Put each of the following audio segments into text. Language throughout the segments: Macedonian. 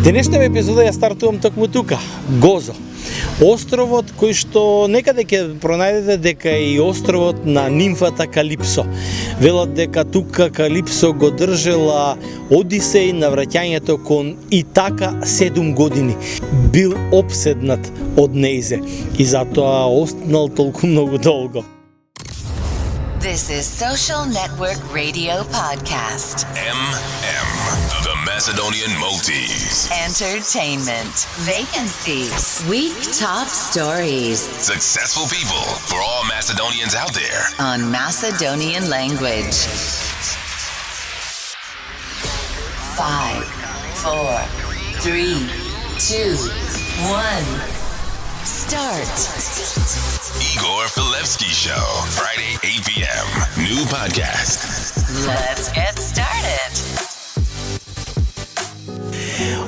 Денешната епизода ја стартувам токму тука, Гозо. Островот кој што некаде ќе пронајдете дека е и островот на нимфата Калипсо. Велат дека тука Калипсо го држела Одисеј на враќањето кон Итака 7 години. Бил обседнат од нејзе и затоа останал толку многу долго. This is Social Network Radio Podcast. The Macedonian Multis. Entertainment. Vacancies. Week top stories. Successful people for all Macedonians out there. On Macedonian language. 5, 4, 3, 2, 1. Start. Igor Filevski Show. Friday, 8 p.m. New podcast. Let's get started.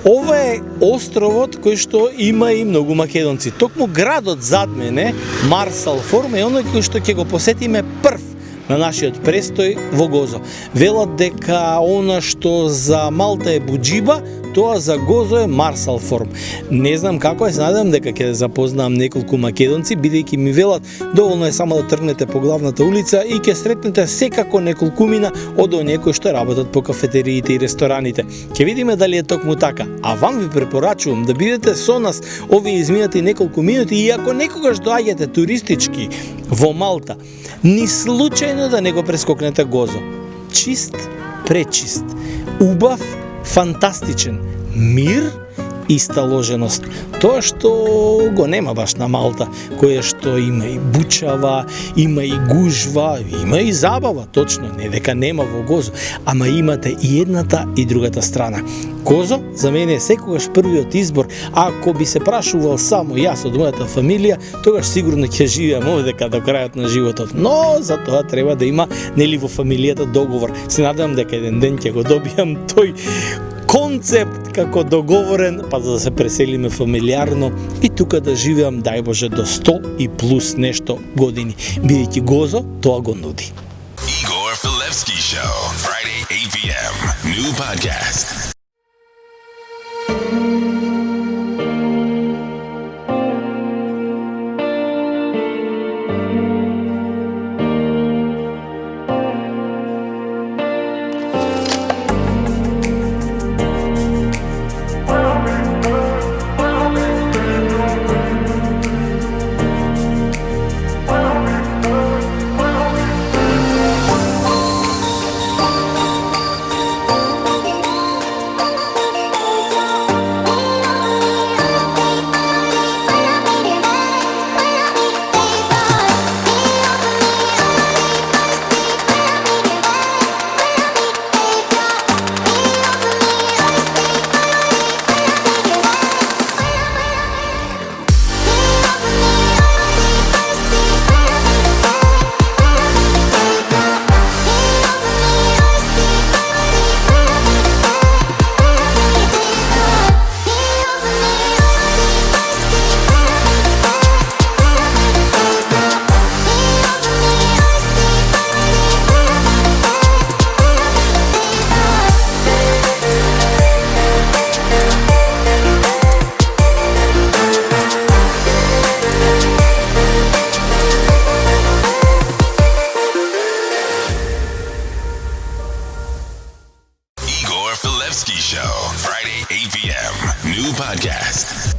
Ова е островот кој што има и многу македонци. Токму градот зад мене, Марсалформ, е оној кој што ќе го посетиме прв на нашиот престој во Гозо. Велат дека она што за Малта е Буџиба, тоа за Гозо е Марсалформ. Не знам како, се надевам дека ќе запознам неколку македонци, бидејќи ми велат доволно е само да тргнете по главната улица и ќе сретнете секако неколкумина од оние кои што работат по кафетериите и рестораните. Ќе видиме дали е токму така. А вам ви препорачувам да бидете со нас овие изминати неколку минути и ако некогаш доаѓате туристички во Малта, ни случајно да не го прескокнете Гозо. Чист, пречист, убав, фантастичен, мир и сталоженост. Тоа што го нема баш на Малта, која што има и бучава, има и гужва, има и забава, точно, не дека нема во Гозо, ама имате и едната и другата страна. Гозо за мене е секогаш првиот избор, а ако би се прашувал само јас од мојата фамилија, тогаш сигурно ќе живеам овдека до крајот на животот. Но за тоа треба да има нели во фамилијата договор. Се надевам дека еден ден ќе го добијам тој концепт како договорен, па за да се преселиме фамилиарно и тука да живеам, дај Боже, до 100 и плюс нешто години. Бидејќи Гозо тоа го нуди. Igor Filevski Show. Friday, 8 p.m. New podcast.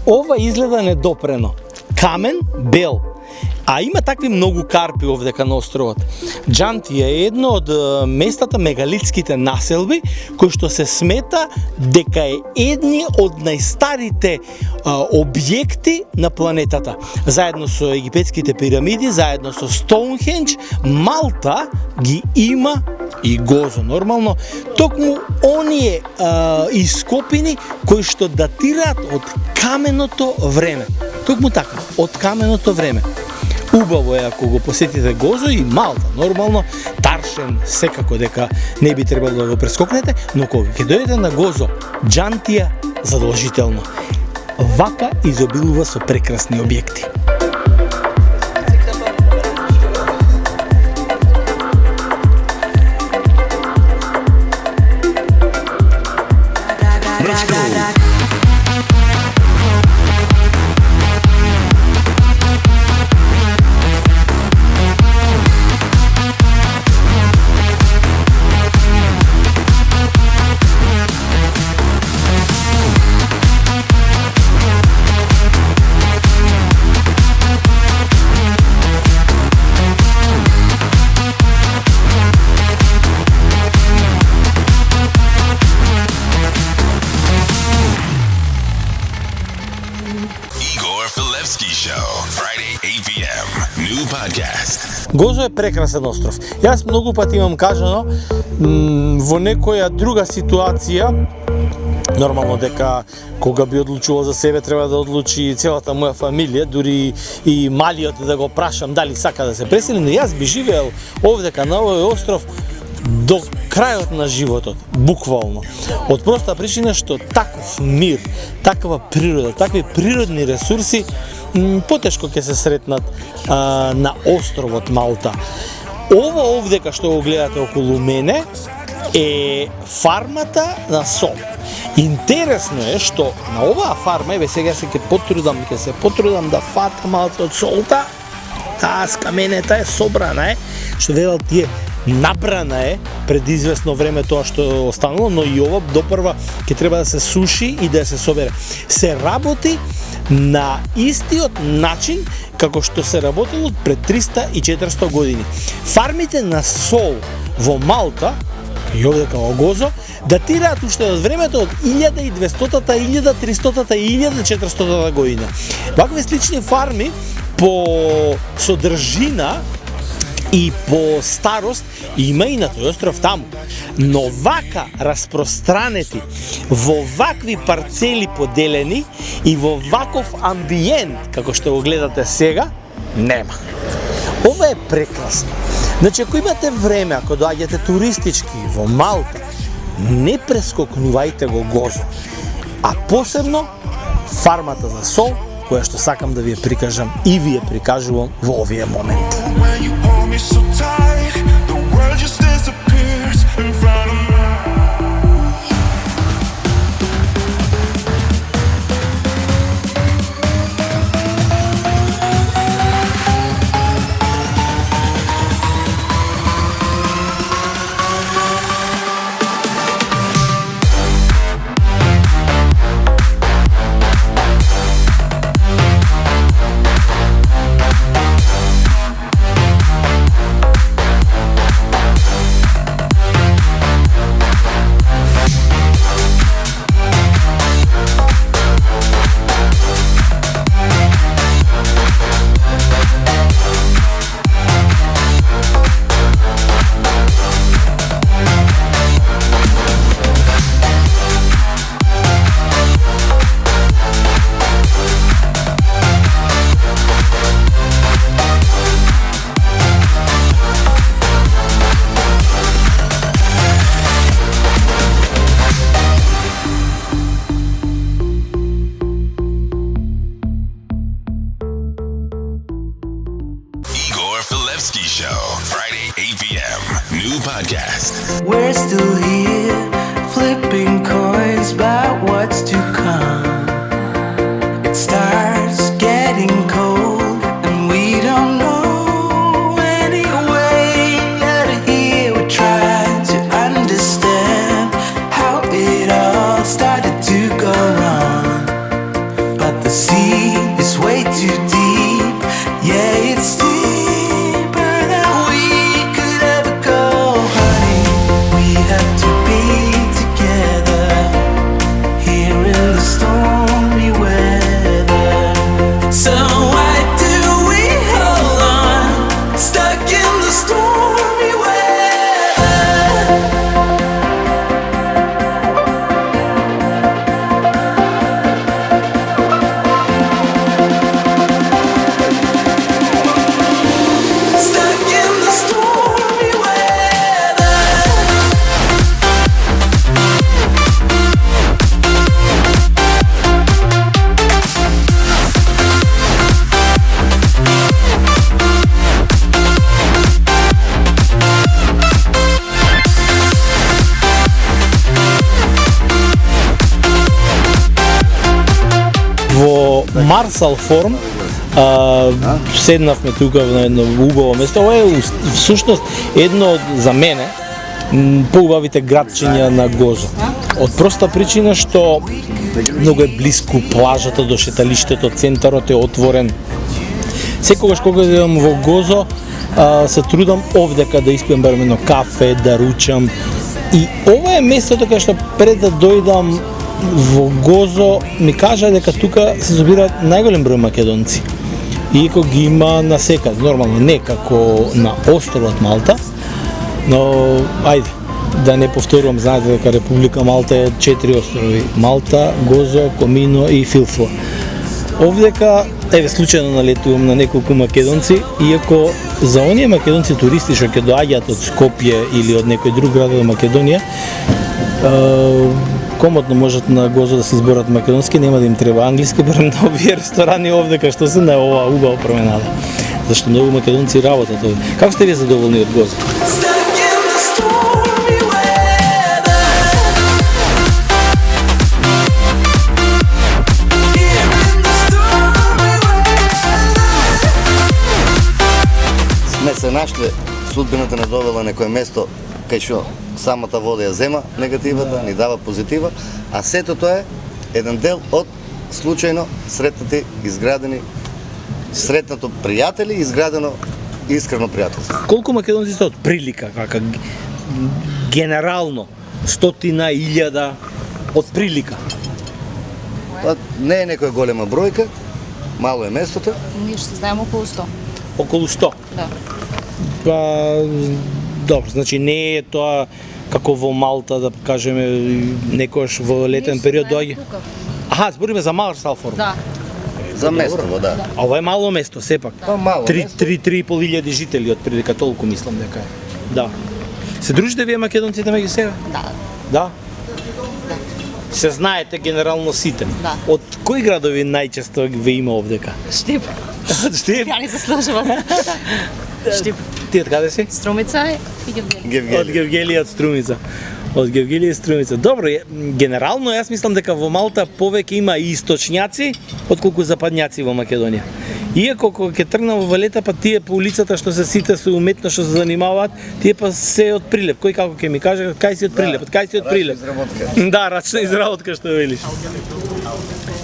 Ова изгледа недопрено. Камен, бел. А има такви многу карпи овдека на островот. Джантија е едно од местата мегалитските населби кој што се смета дека е едни од најстарите објекти на планетата. Заедно со египетските пирамиди, заедно со Стоунхендж, Малта ги има и Гозо нормално, токму оние ископини кои што датираат од каменото време. Токму така, од каменото време. Убаво е ако го посетите Гозо и Малта, нормално, Таршен, секако дека не би требало да го прескокнете, но кога ќе дојдете на Гозо, Джантија задолжително. Вака изобилува со прекрасни објекти. Let's go. Гозо е прекрасен остров. Јас многу пати имам кажано во некоја друга ситуација, нормално дека кога би одлучувал за себе треба да одлучи целата моја фамилија, дури и малиот да го прашам дали сака да се пресели, но јас би живеел овдека на овој остров до крајот на животот, буквално. Од проста причина што таков мир, таква природа, такви природни ресурси потешко ќе се сретнат на островот Малта. Ова овдека што го гледате околу мене е фармата на сол. Интересно е што на оваа фарма, еве сега ќе се потрудам да фатам малку од солта. Таа скаменета е собрана што велат тие набрана е пред известно време тоа што останало, но и ова допрва ќе треба да се суши и да се собере. Се работи на истиот начин како што се работело пред 300 и 400 години. Фармите на сол во Малта и овдека во Гозо датираат уште од времето од 1200-та, 1300-та и 1400-та година. Вакви слични фарми по содржина и по старост има и на тој остров таму. Но вака распространети во вакви парцели поделени и во ваков амбиент како што го гледате сега, нема. Ова е прекрасно. Значи, ако имате време, ако доаѓате туристички во Малта, не прескокнувајте го Гозо. А посебно фармата за сол, која што сакам да ви ја прикажам и ви ја прикажувам во овие моменти. So tight, the world just disappears in front of me. Podcast. We're still here, flipping coins about what's to come. It starts getting cold, and we don't know any way out of here. We're trying to understand how it all started to go wrong. But the sea is way too deep, yeah, it's deeper than we could ever go, honey. We have to be together here in the stormy weather. So why do we hold on, stuck in the stormy weather? Stuck in the stormy weather. Во Марсал Форум седнавме тука на едно убаво место. Ова е всушност едно од, за мене, поубавите градчиња на Гозо. Од проста причина што многу е блиску плажата до шеталиштето, центарот е отворен. Секогаш кога идам во Гозо, се трудам овдека да испијам барем едно кафе, да ручам. И ова е местото кај што пред да дојдам во Гозо ми кажа дека тука се собираат најголем број македонци. иако ги има насекаде, нормално не како на островот Малта, но ајде, да не повторувам, знаете дека Република Малта е од 4 острови: Малта, Гозо, Комино и Филфо. Овдека, еве случајно налетувам на неколку македонци, иако за оние македонци туристи што ќе доаѓаат од Скопје или од некој друг град од Македонија, комотно можат на Гозо да се зборат македонски, нема да им треба англиски, барем на овие ресторани овдека што се на оваа убава променада. Зашто многу македонци работат овде. Како сте вие задоволни од Гозо? Stuck in the stormy weather. Here in the stormy weather. Сме се нашле, судбината не довела некое место кај што самата вода ја зема негативата, ни дава позитива, а сето тоа е еден дел од случајно сретнати, изградени, сретнато пријатели, изградено искрено пријателство. Колку македонци сте од прилика, како генерално, 100.000 од прилика? Тоа не е некоја голема бројка, мало е местото. Ние ще знаем околу 100. Околу 100. Да. Па, добро, значи не е тоа како во Малта, да кажеме, некојаш во летен период доаѓа. Аха, збориме за Марсал Форум. Да. За местово, да. А ова е мало место, сепак. Па мало место. 3.500 жители од прилика, толку мислам дека е. Да. Се дружите вие македонците меѓу себе? Да. Да? Се знаете генерално сите? Да. Од кои градови најчесто ве има овдека? Штип. Штип? Ја не заслужувам. Штип. Ти од каде си? Струмица и Гевгели. Од Гевгелија, од Струмица. Од Гевгелија и Струмица. Добро, генерално јас мислам дека во Малта повеќе има и источњаци отколку западњаци во Македонија. Иако кога ќе тргнам во Валета, па тие по улицата што се сите со уметно што се занимаваат, тие па се од Прилеп. Кој како ќе ми каже кај си од Прилеп? Кај си од Прилеп? Да, рачна изработка што велиш.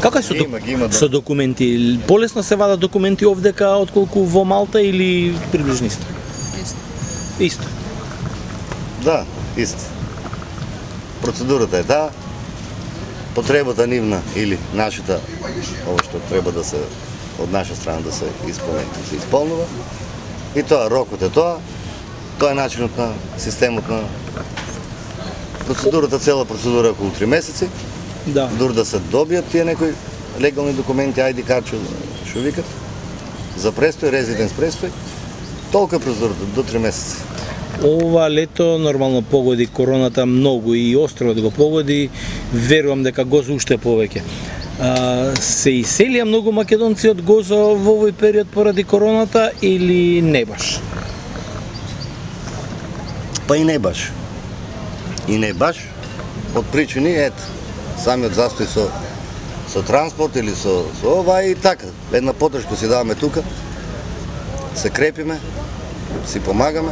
Како е со, Има, со документи? Полесно се вадат документи овдека отколку во Малта или приближно исто? Исто. Да, исто. Процедурата е таа, потребата нивна или нашата, ово што треба да се од наша страна да се исполни, да се исполнува. И тоа, рокот е тоа е начинот на системот на процедурата, цела процедура околу 3 месеци. Да. Дур да се добијат тие некои легални документи, ID карт што викат, за престој, резиденс престој, толку е процедурата, до 3 месеци. Ова лето нормално погоди короната многу и островот го погоди, верувам дека Гозо уште повеќе. Се иселија многу македонци од Гозо во овој период поради короната или не баш? Па и не баш. И не баш од причини, ето, самиот застој со транспорт или со ова и така. Една подршка си даваме тука, се крепиме, си помагаме.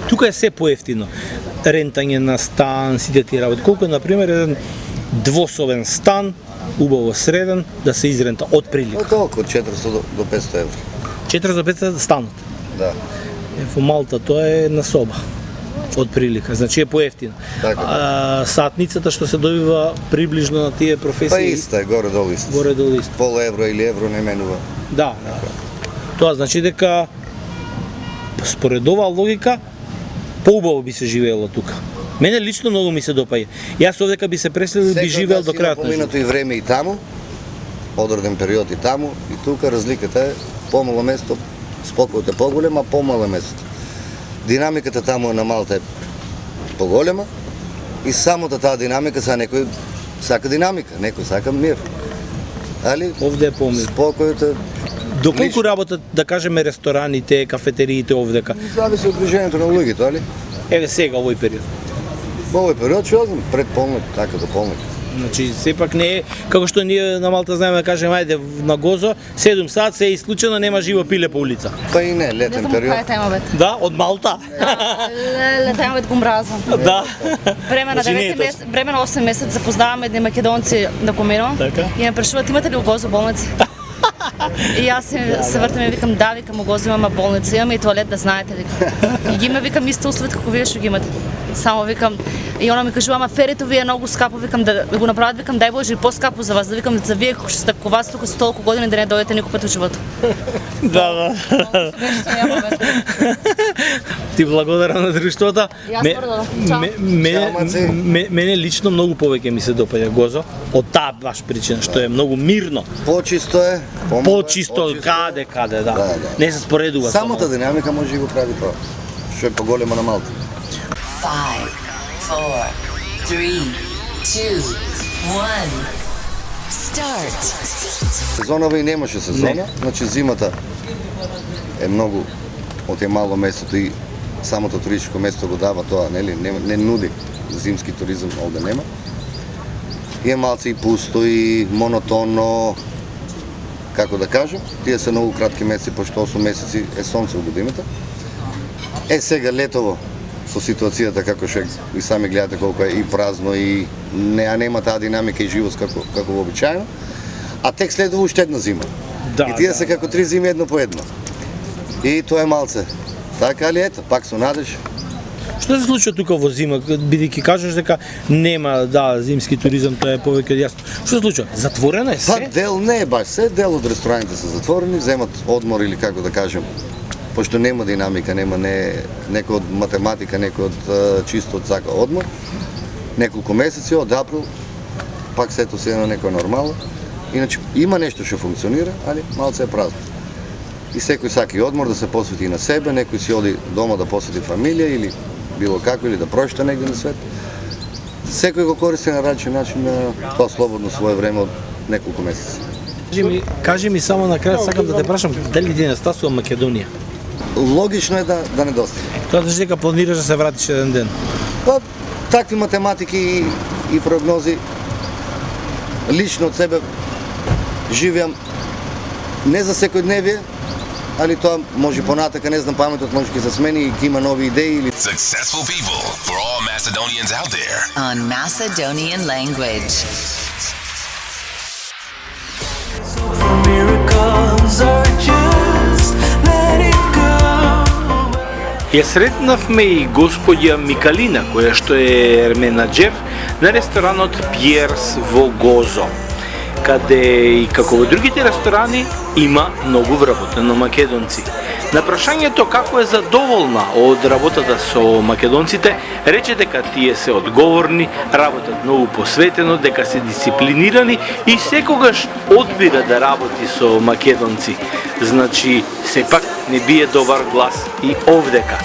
Тука е се поевтино. Рентање на стан, сите тие работи. Колку е, например, еден двособен стан, убаво среден, да се изрента од прилика? Толку, од 400 до 500 евро. 400 до 500 станот. Да. Во Малта тоа е на соба. Од прилика, значи е поевтино. Така. Сатницата што се добива приближно на тие професии? Па иста е, горе-долу иста. Горе-долу иста. Пол евро или евро не менува. Да. Тоа значи дека според оваа логика поубаво би се живеело тука. Мене лично многу ми се допаѓа. Јас овдека би се преселил, би живеел до крајот на поминато и време и таму, одреден период и таму, и тука разликата е помало место, спокојот е поголем, а помало е место. Динамиката таму на Малта е поголема и самата таа динамика, са некој сака динамика, некој сака мир. Али Овде е помир. спокојот е Доколку работат, да кажеме, рестораните, кафетериите овдека? зависи од движењето на луѓето, али? Еве сега овој период. Во овој период ќе одам пред полнок, така до полнок. Значи, сепак не е, како што ние на Малта знаеме да кажеме, ајде на Гозо, 7 сат се и случајно нема живо пиле по улица. Па и не, Не летен знам период. која е темавет. Да, од Малта. Темавет го мразам. Да. Време на Значи, не е 9 месец, време на 8 месец запознаваме едни македонци на Комино. Така. И ме прашуваат имате ли у Гозо болница? И јас се вртам и викам да, викам у Гозо имаме болница, имаме и тоалет, да знаете, викам. И ги има, викам, исто условите како вие што ги имате. Само викам, И она ми кажува, ама ферето ви е многу скапо, викам да го направат, викам дај Боже и по-скапо за вас, да викам за вие што сте ко вас тука со толку години да не дојдете никој пат во животот. Да. Ти благодарам на друштвото. Јас благодарам. Чао. Мене лично многу повеќе ми се допаѓа Гозо од таа баш причина што е многу мирно. Почисто е. Почисто каде, да. Да. Не се споредува. Самата динамика може да го прави тоа. Што е поголема на Малта. 5, 4, 3, 2, 1. Start. Сезонова и немаше сезона, значи зимата е многу од е мало местото и самото туристичко место го дава тоа, нели, не нуди зимски туризам овде нема. И е малце и пусто и монотонно, како да кажам, тие се многу кратки месеци, пошто 8 месеци е сонце во годината. Сега летово со ситуацијата како што и сами гледате колку е и празно и нема таа динамика и живост како вообичаено. А тек следува уште една зима. И тие се како 3 зими едно по едно. И тоа е малце. Така ли ето, пак со надеж. Што се случува тука во зима, бидејќи кажеш дека нема зимски туризам, тоа е повеќе од јасно. Што се случува? Затворено е се? Па дел не е баш се, дел од рестораните се затворени, земат одмор или како да кажем, пошто нема динамика, нема некој од математика, некој од чисто од сака одмор. Неколку месеци од април пак сето се на некоја нормала. Иначе има нешто што функционира, али малце е празно. И секој сака и одмор да се посвети и на себе, некој си оди дома да посети фамилија или било како, или да прошта негде на свет. Секој го користи на различен начин на тоа слободно свое време од неколку месеци. Кажи ми само на крај, сакам да те прашам, дали ти настасува Македонија? Логично е да не достигне. Тоа значи дека планираш да се вратиш еден ден? Па, такви математики и прогнози лично од себе живеам не за секојдневие, али тоа може понатака, не знам, паметот може ќе се смени и ќе има нови идеи или Successful people for all Macedonians out there. On Macedonian language. Miracles are just let it go. Ја сретнавме и господја Микалина, која што е менаџер на ресторанот Пиерс во Гозо, каде и како во другите ресторани има многу вработено македонци. На прашањето како е задоволна од работата со македонците, рече дека тие се одговорни, работат многу посветено, дека се дисциплинирани и секогаш одбира да работи со македонци. Значи, сепак не бие добар глас и овдека.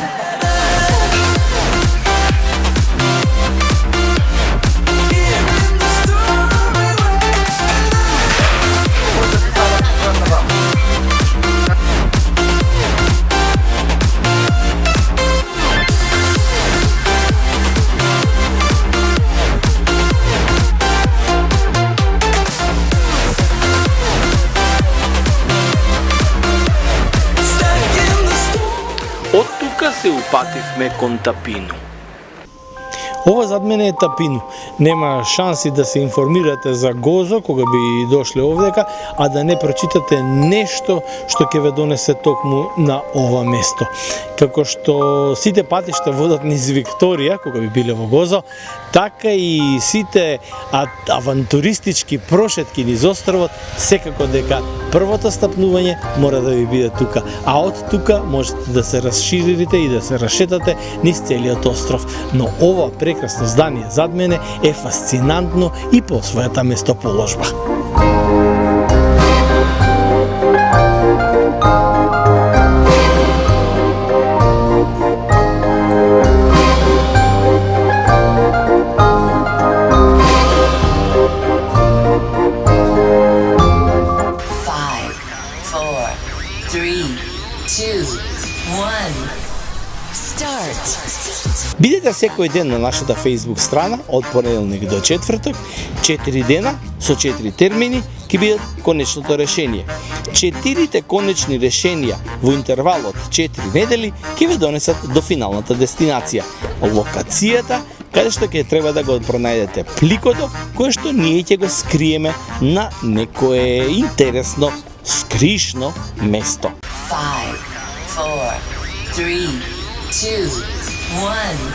Од тука се упативме кон Тапину. Ова зад мене е Тапину. Нема шанси да се информирате за Гозо кога би дошле овдека, а да не прочитате нешто што ќе ве донесе токму на ова место. Како што сите патишта водат низ Викторија кога би биле во Гозо, така и сите авантуристички прошетки низ островот, секако дека првото стапнување мора да ви биде тука, а од тука можете да се расширите и да се расшетате низ целиот остров. Но ова прекрасно здание зад мене е фасцинантно и по својата местоположба. Бидете секој ден на нашата Facebook страна од понеделник до четврток, 4 дена со 4 термини ќе бидат конечното решение. 4 конечни решенија во интервалот 4 недели ќе ве донесат до финалната дестинација. Локацијата каде што ќе треба да го пронајдете пликото кое што ние ќе го скриеме на некое интересно, скришно место. 5, 4, 3, 2, 1.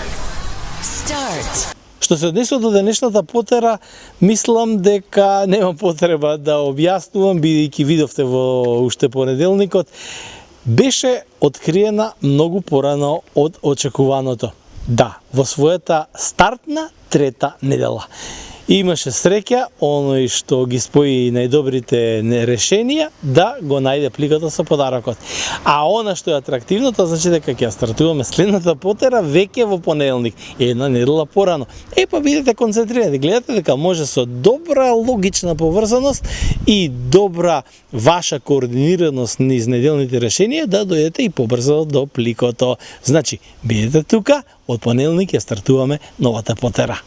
Start. Што се однесува до денешната потера, мислам дека нема потреба да објаснувам, бидејќи видовте во уште понеделникот, беше откриена многу порано од очекуваното. Да, во својата стартна трета недела. Имаше среќа, оној што ги спои најдобрите решенија, да го најде пликата со подарокот. А она што е атрактивно, тоа значи дека ќе стартуваме следната потера веќе во понеделник, една недела порано. Па бидете концентрирани, гледате дека може со добра логична поврзаност и добра ваша координираност низ неделните решенија да дојдете и побрзо до пликото. Значи, бидете тука, од понеделник ќе стартуваме новата потера.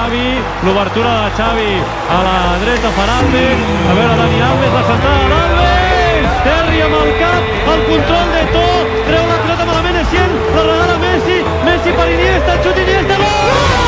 Xavi, l'obertura de Xavi a la dreta per Alves, a veure Dani Alves, la centrada d'Alves, Terri amb el cap, el control de To, treu la pilota malament Essien, la regala Messi, Messi per Iniesta, xut Iniesta, gol!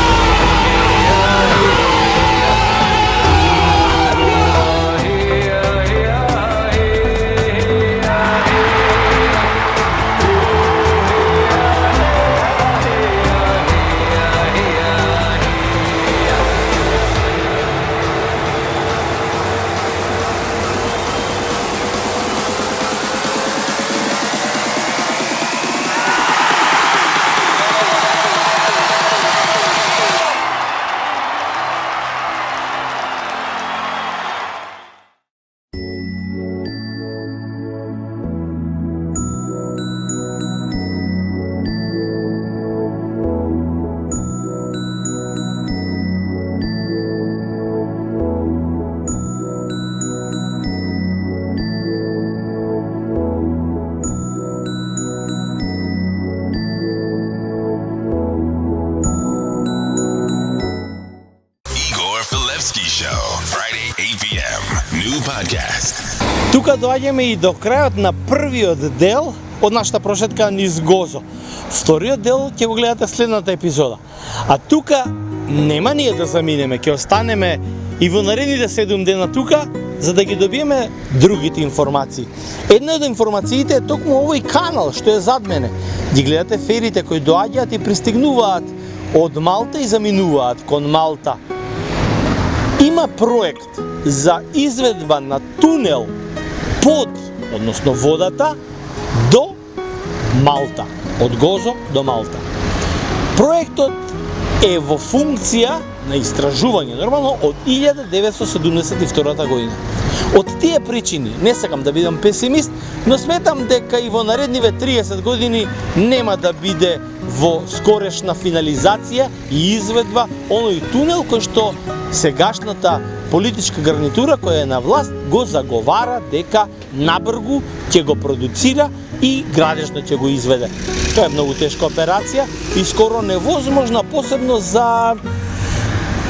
Тука доаѓаме и до крајот на првиот дел од нашата прошетка низ Гозо. Вториот дел ќе го гледате следната епизода. А тука нема ние да заминеме, ќе останеме и во наредните 7 дена тука, за да ги добиеме другите информации. Една од информациите е токму овој канал што е зад мене. Ги гледате ферите кои доаѓаат и пристигнуваат од Малта и заминуваат кон Малта. Има проект за изведба на тунел под, односно водата, до Малта. Од Гозо до Малта. Проектот е во функција на истражување, нормално, од 1972 година. Од тие причини, не сакам да бидам песимист, но сметам дека и во наредниве 30 години нема да биде во скорешна финализација и изведба оној тунел кој што сегашната политичка гарнитура која е на власт го заговара дека набргу ќе го продуцира и градежно ќе го изведе. Тоа е многу тешка операција и скоро невозможна, посебно за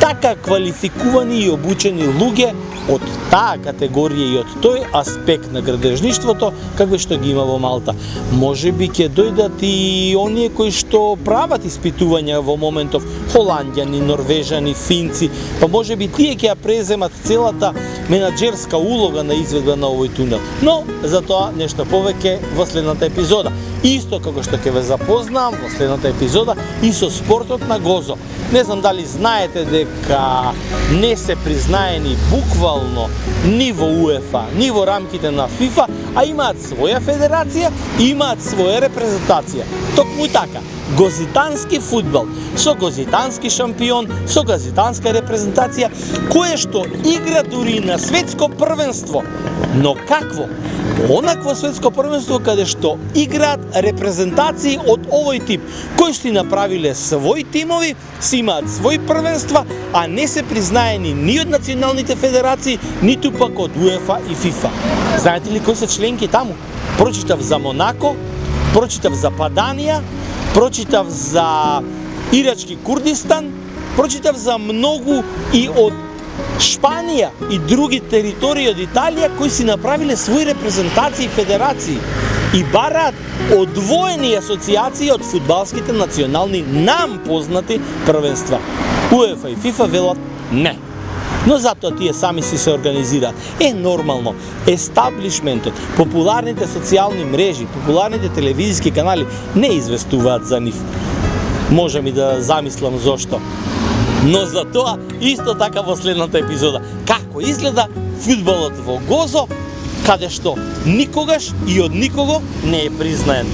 така квалификувани и обучени луѓе од таа категорија и од тој аспект на градежништвото какви што ги има во Малта. Може би ќе дојдат и оние кои што прават испитувања во моментов, холанѓани, норвежани, финци, па може би тие ќе ја преземат целата менаџерска улога на изведба на овој тунел. Но за тоа нешто повеќе во следната епизода. Исто како што ќе ве запознавам во следната епизода и со спортот на Гозо. Не знам дали знаете дека не се признаени буквално ни во УЕФА, ни во рамките на ФИФА, а имаат своја федерација и имаат своја репрезентација. Токму така, гозитански фудбал, со гозитански шампион, со гозитанска репрезентација, кое што игра дури на светско првенство. Но какво? Онакво светско првенство каде што играат репрезентации од овој тип, кои што направиле своји тимови, си имаат своји првенства, а не се признаени ни од националните федерации, ниту пак од УЕФА и ФИФА. Знаете ли кои се членки таму? Прочитав за Монако, прочитав за Паданија, прочитав за Ирачки Курдистан, прочитав за многу и од Шпанија и други територии од Италија кои си направиле своји репрезентации и федерации и бараат одвоени асоциации од фудбалските национални нам познати првенства. УЕФА и ФИФА велат не. Но затоа тие сами си се организираат. Нормално, естаблишментот, популарните социјални мрежи, популарните телевизиски канали не известуваат за нив. Можам и да замислам зошто. Но за тоа, исто така во следната епизода, како изгледа фудбалот во Гозо, каде што никогаш и од никого не е признаен,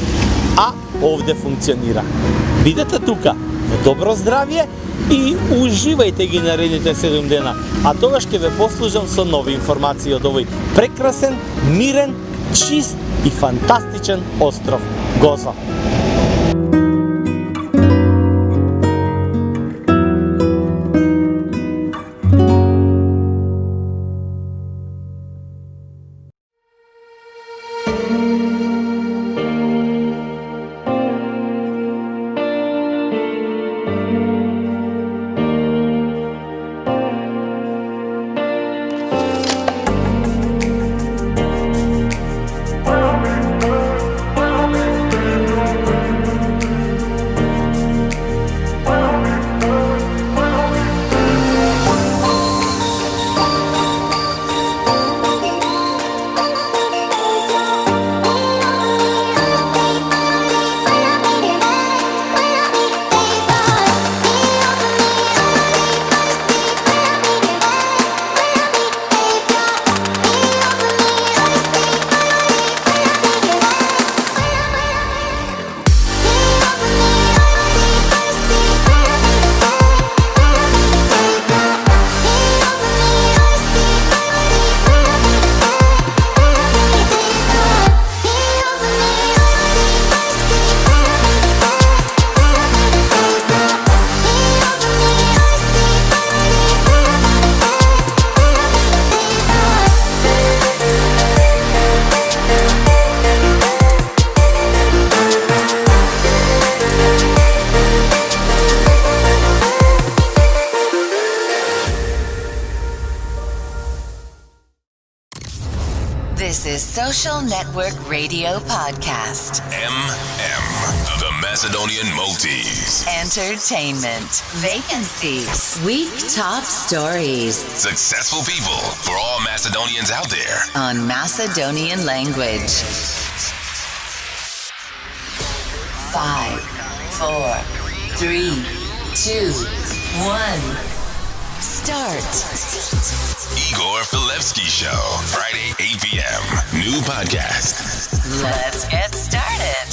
а овде функционира. Бидете тука, во добро здравје и уживајте ги наредните 7 дена, а тогаш ќе ве послужам со нови информации од овој прекрасен, мирен, чист и фантастичен остров Гозо. This is Social Network Radio Podcast. The Macedonian Maltese. Entertainment. Vacancies. Week top stories. Successful people for all Macedonians out there. On Macedonian language. 5, 4, 3, 2, 1. Start. Igor Filevsky Show. Friday, 8 p.m. New podcast. Let's get started.